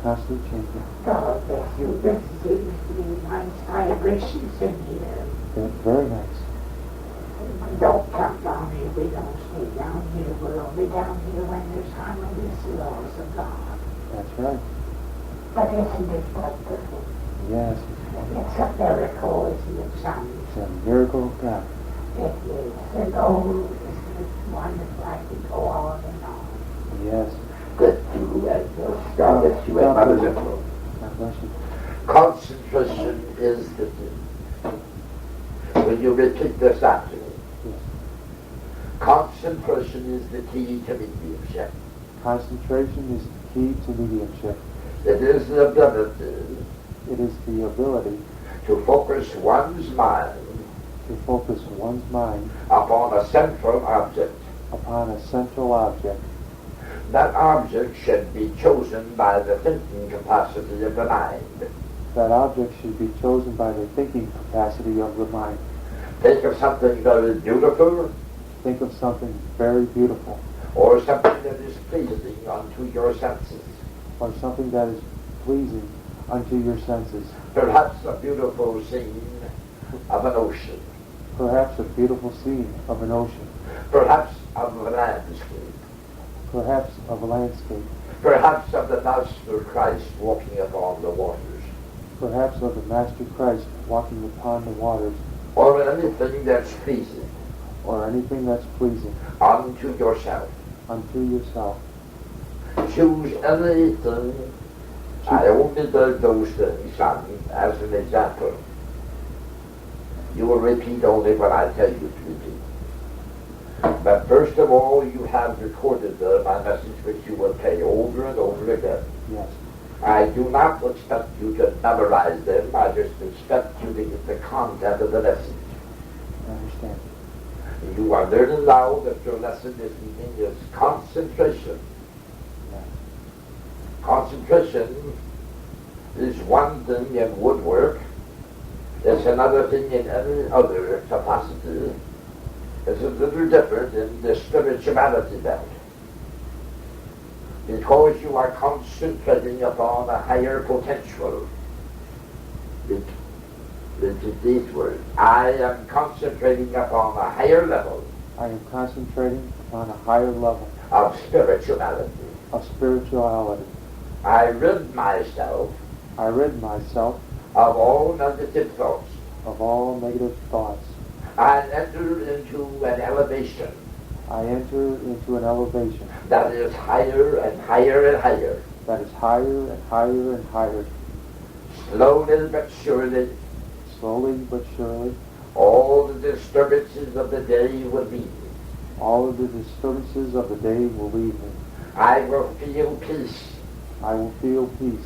constantly changing. God bless you. This seems to be nice vibrations in here. They're very nice. We don't come down here. We don't stay down here. We're only down here when there's harmonious laws of God. That's right. But isn't it wonderful? Yes. It's a miracle, isn't it, son? It's a miracle of God. It is. And oh, isn't it wonderful? I can go on and on. Yes. Good to God bless you and Mother Riffle. God bless you. Concentration is the key. Will you repeat this after me? Yes. Concentration is the key to mediumship. Concentration is the key to mediumship. It is the ability It is the ability to focus one's mind to focus one's mind upon a central object. upon a central object. That object should be chosen by the thinking capacity of the mind. That object should be chosen by the thinking capacity of the mind. Think of something very beautiful Think of something very beautiful, or something that is pleasing unto your senses. or something that is pleasing unto your senses. Perhaps a beautiful scene of an ocean. Perhaps a beautiful scene of an ocean. Perhaps of a landscape. Perhaps of a landscape. Perhaps of the Master Christ walking upon the waters. Perhaps of the Master Christ walking upon the waters, Or anything that's pleasing or anything that's pleasing unto yourself. unto yourself. Choose anything. I only did those things, son, as an example. You will repeat only what I tell you to repeat. But first of all, you have recorded my message, which you will play over and over again. Yes. I do not expect you to memorize them. I just expect you to get the content of the message. I understand. You are learning now that your lesson this evening is concentration. Yeah. Concentration is one thing in woodwork. It's another thing in any other capacity. It's a little different in the spirituality belt. Because you are concentrating upon a higher potential. Repeat these words. I am concentrating upon a higher level I am concentrating upon a higher level of spirituality. of spirituality. I rid myself I rid myself of all negative thoughts. of all negative thoughts. I enter into an elevation I enter into an elevation that is higher and higher and higher. that is higher and higher and higher. Slowly but surely, Slowly but surely, all the disturbances of the day will leave me. all of the disturbances of the day will leave me. I will feel peace. I will feel peace.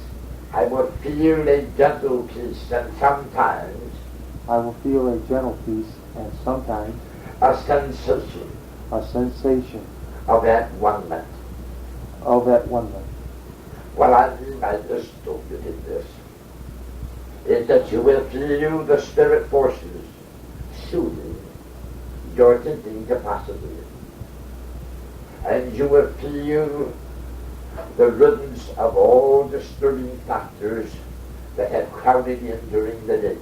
I will feel a gentle peace, and sometimes I will feel a gentle peace and sometimes a sensation a sensation of that oneness. of at oneness. What I mean by this, don't you think this, is that you will feel the spirit forces soothing your thinking capacity. And you will feel the riddance of all disturbing factors that have crowded in during the day.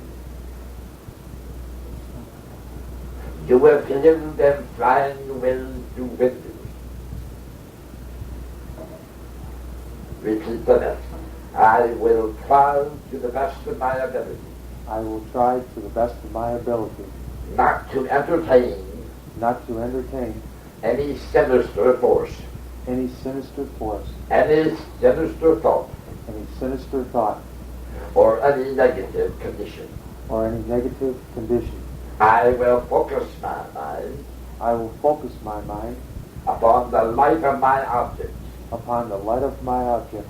You will feel them flying away through windows. Repeat the next. I will try to the best of my ability I will try to the best of my ability not to entertain not to entertain any sinister force, any sinister force, any sinister thought, any sinister thought, or any negative condition. or any negative condition. I will focus my mind I will focus my mind upon the light of my object. upon the light of my object.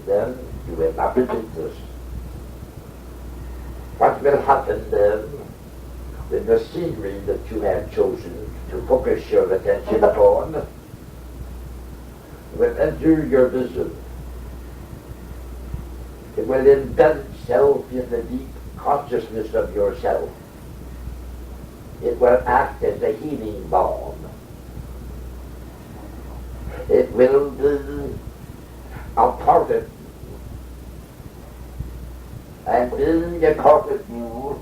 Then you will not repeat this. What will happen then with the scenery that you have chosen to focus your attention upon will enter your vision. It will embed itself in the deep consciousness of yourself. It will act as a healing balm. It will be a part of being a corporate you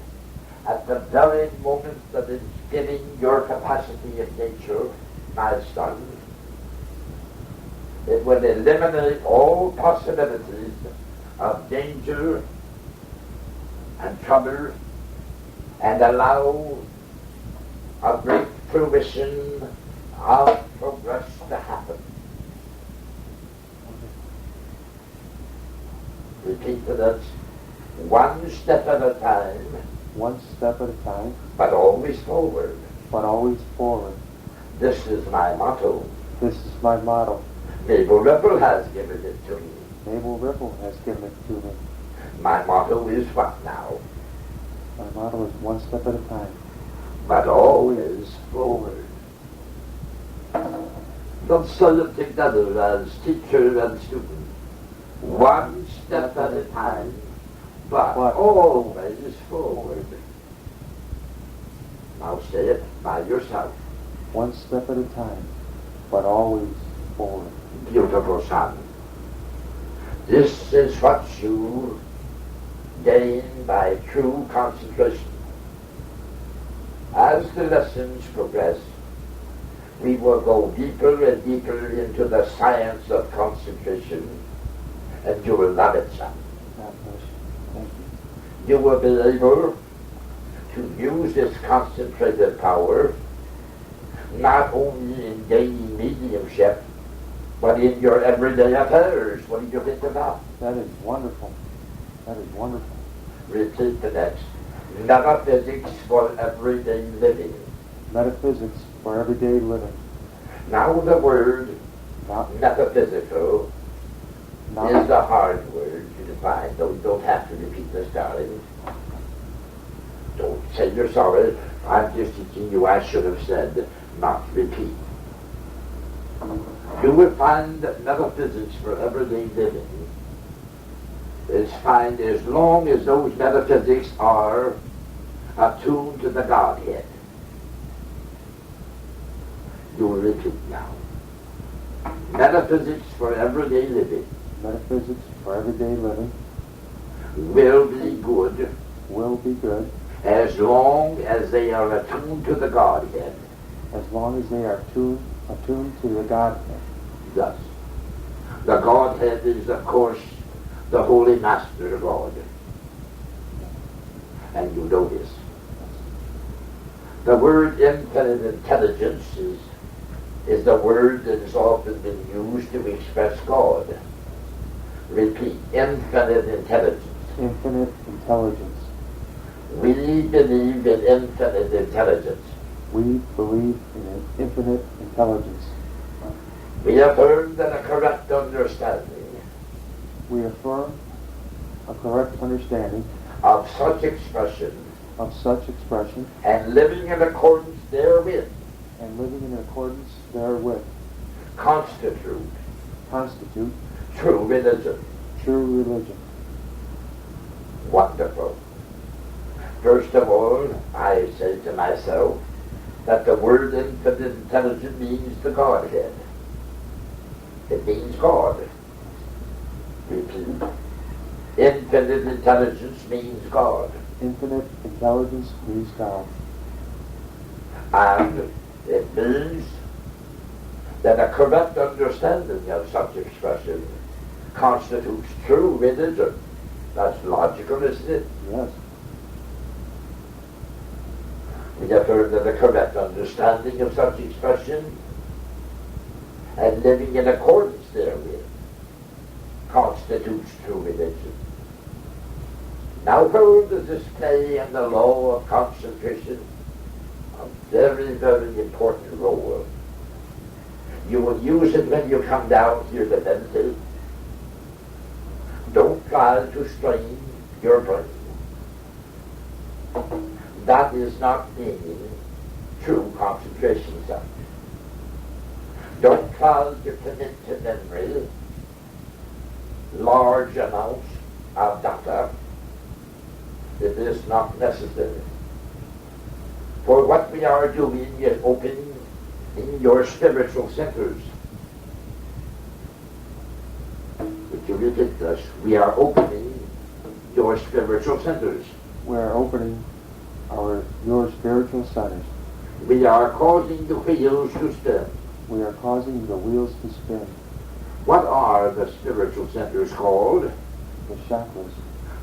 at the very moment that it's giving your capacity of nature, my son, it will eliminate all possibilities of danger and trouble and allow a great fruition of progress to happen. Repeat that. One step at a time. One step at a time. But always forward. But always forward. This is my motto. This is my motto. Mabel Riffle has given it to me. Mabel Riffle has given it to me. My motto is what now? My motto is one step at a time. But always forward. Let's say it together as teacher and student. One step at a time, but always forward. Now say it by yourself. One step at a time, but always forward. Beautiful son. This is what you gain by true concentration. As the lessons progress, we will go deeper and deeper into the science of concentration, and you will love it, son. God bless you. Thank you. You will be able to use this concentrated power not only in gaining mediumship, but in your everyday affairs. What do you think of that? That is wonderful. That is wonderful. Repeat the next. Metaphysics for everyday living. Metaphysics for everyday living. Now the word Not, metaphysical not, is a hard word to define, though you don't have to repeat this, darling. Don't say you're sorry. I'm just teaching you. I should have said not repeat. You will find that metaphysics for everyday living is fine as long as those metaphysics are attuned to the Godhead. You will repeat now. Metaphysics for everyday living metaphysics for everyday living will be good will be good as long as they are attuned to the Godhead. as long as they are attuned to the Godhead. Thus, the Godhead is, of course, the Holy Master God. And you know this. The word infinite intelligence is the word that has often been used to express God. Repeat, infinite intelligence. Infinite intelligence. We believe in infinite intelligence. We believe in an infinite intelligence. We affirm that a correct understanding We affirm a correct understanding of such expression of such expression and living in accordance therewith and living in accordance therewith constitute true religion. true religion. Wonderful. First of all, I say to myself that the word infinite intelligence means the Godhead. It means God. Repeat. Infinite intelligence means God. Infinite intelligence means God. And it means that a correct understanding of such expression constitutes true religion. That's logical, isn't it? Yes. We affirm that a correct understanding of such expression and living in accordance therewith constitutes true religion. Now where does this play in the law of concentration? A very, very important role. You will use it when you come down here to meditate. Don't try to strain your brain. That is not being true concentration, son. Don't try to commit to memory large amounts of data. It is not necessary. For what we are doing is opening in your spiritual centers. Would you repeat this? We are opening your spiritual centers. We're opening your spiritual centers. We are causing the wheels to spin. We are causing the wheels to spin. What are the spiritual centers called? The chakras.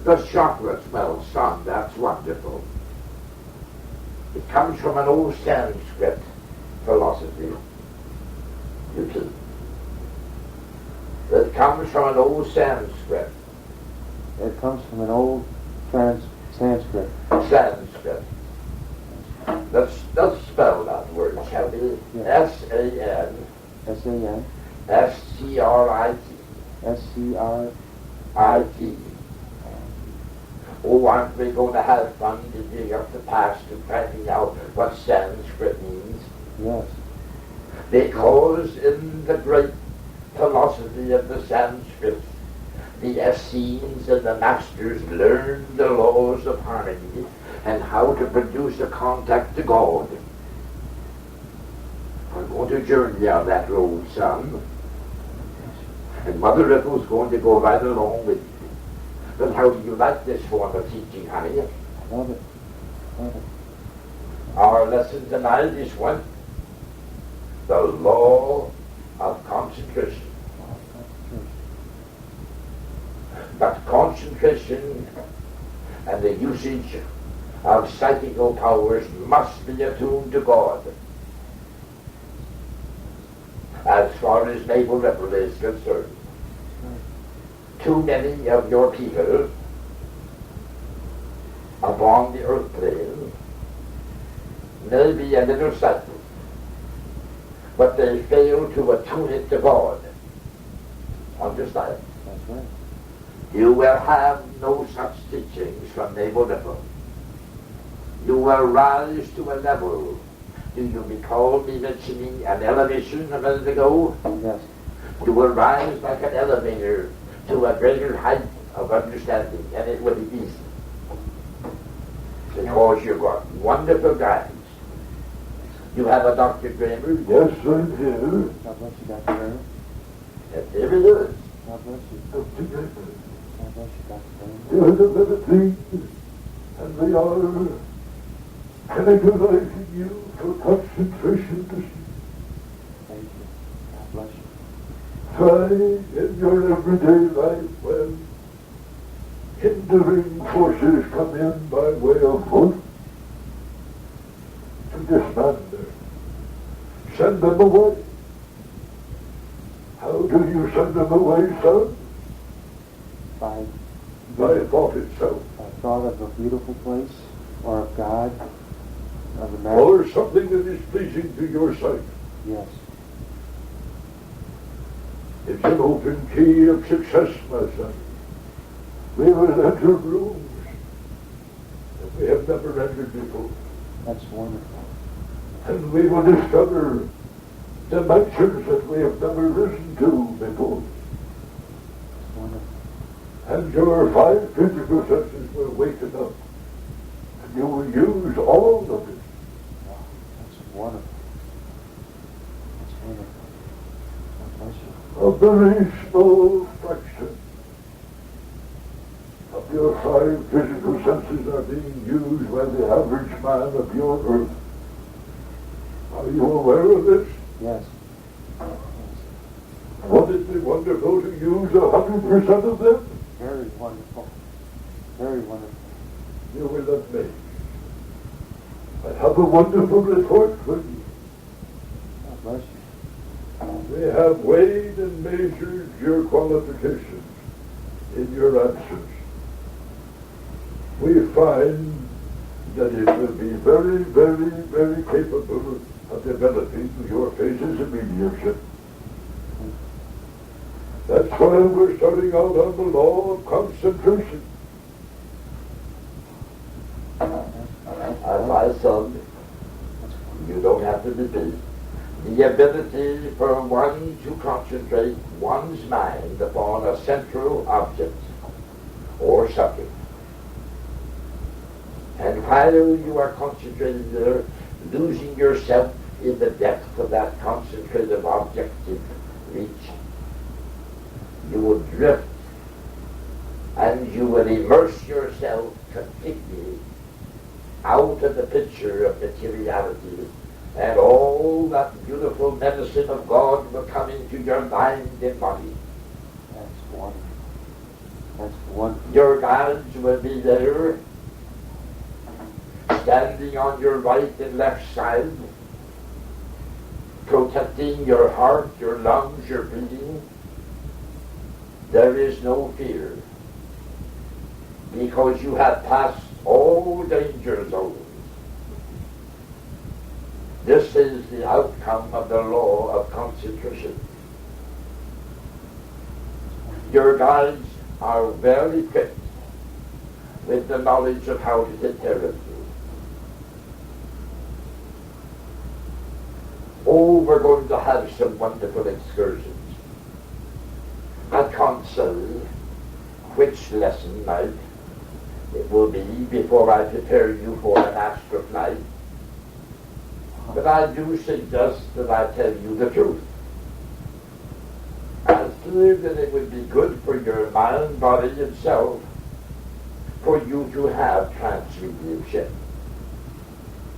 The chakras. Well, son, that's wonderful. It comes from an old Sanskrit philosophy. You see. It comes from an old Sanskrit. It comes from an old Sanskrit. Sanskrit. Let's spell that word, shall we? Yeah. S-A-N. S-A-N. S-C-R-I-T. S-C-R-I-T. Oh, aren't we going to have fun to dig up the past and finding out what Sanskrit means? Yes. Because in the great philosophy of the Sanskrit, the Essenes and the masters learned the laws of harmony and how to produce a contact to God. We're going to journey on that road, son. And Mother Riffle's going to go right along with you. But how do you like this form of teaching, honey? Love it. Love it. Our lesson tonight is one. The law of concentration. But concentration and the usage of psychical powers must be attuned to God. As far as Mabel Riffle is concerned, too many of your people upon the earth plane may be a little psychic, but they fail to attune it to God. Understand? That's right. You will have no such teachings from Mabel Riffle. You will rise to a level. Do you recall me mentioning an elevation a minute ago? Yes. You will rise like an elevator to a greater height of understanding, and it will be easy. Because you've got wonderful guides. You have a Dr. Kramer? Yes, I do. God bless you, Dr. Kramer. Yes, there it is. God bless you. Dr. Kramer. God bless you, Dr. Kramer. You're the meditate, and they are categorizing you for concentration to see. Thank you. God bless you. Try in your everyday life when hindering forces come in by way of force to disband them. Send them away. How do you send them away, son? By Thought itself. thought of a beautiful place, or of God, of the master. Or something that is pleasing to your sight. Yes. It's an open key of success, my son. We will enter rooms that we have never entered before. That's wonderful. And we will discover dimensions that we have never risen to before. That's wonderful. And your 5 physical senses will waken up. And you will use all of it. Wow. That's wonderful. That's wonderful. God bless you. A very small fraction of your 5 physical senses are being used by the average man of your earth. Are you aware of this? Yes. Wouldn't it be wonderful to use 100% of them? Very wonderful. Very wonderful. You will admit. I have a wonderful report for you. God bless you. We have weighed and measured your qualifications in your answers. We find that it will be very, very, very capable of developing your phases of mediumship. That's why we're starting out on the law of concentration. As my son, you don't have to repeat. The ability for one to concentrate one's mind upon a central object or subject. And while you are concentrating there, losing yourself in the depth of that concentrative objective reach, you will drift and you will immerse yourself completely out of the picture of materiality, and all that beautiful medicine of God will come into your mind and body. That's wonderful. That's wonderful. Your guides will be there, standing on your right and left side, protecting your heart, your lungs, your breathing. There is no fear, because you have passed all danger zones. This is the outcome of the law of concentration. Your guides are well equipped with the knowledge of how to take care of you. Oh, we're going to have some wonderful excursions. I can't say which lesson night it will be before I prepare you for an astral flight, but I do suggest that I tell you the truth. I feel that it would be good for your mind, body, and self for you to have trance mediumship.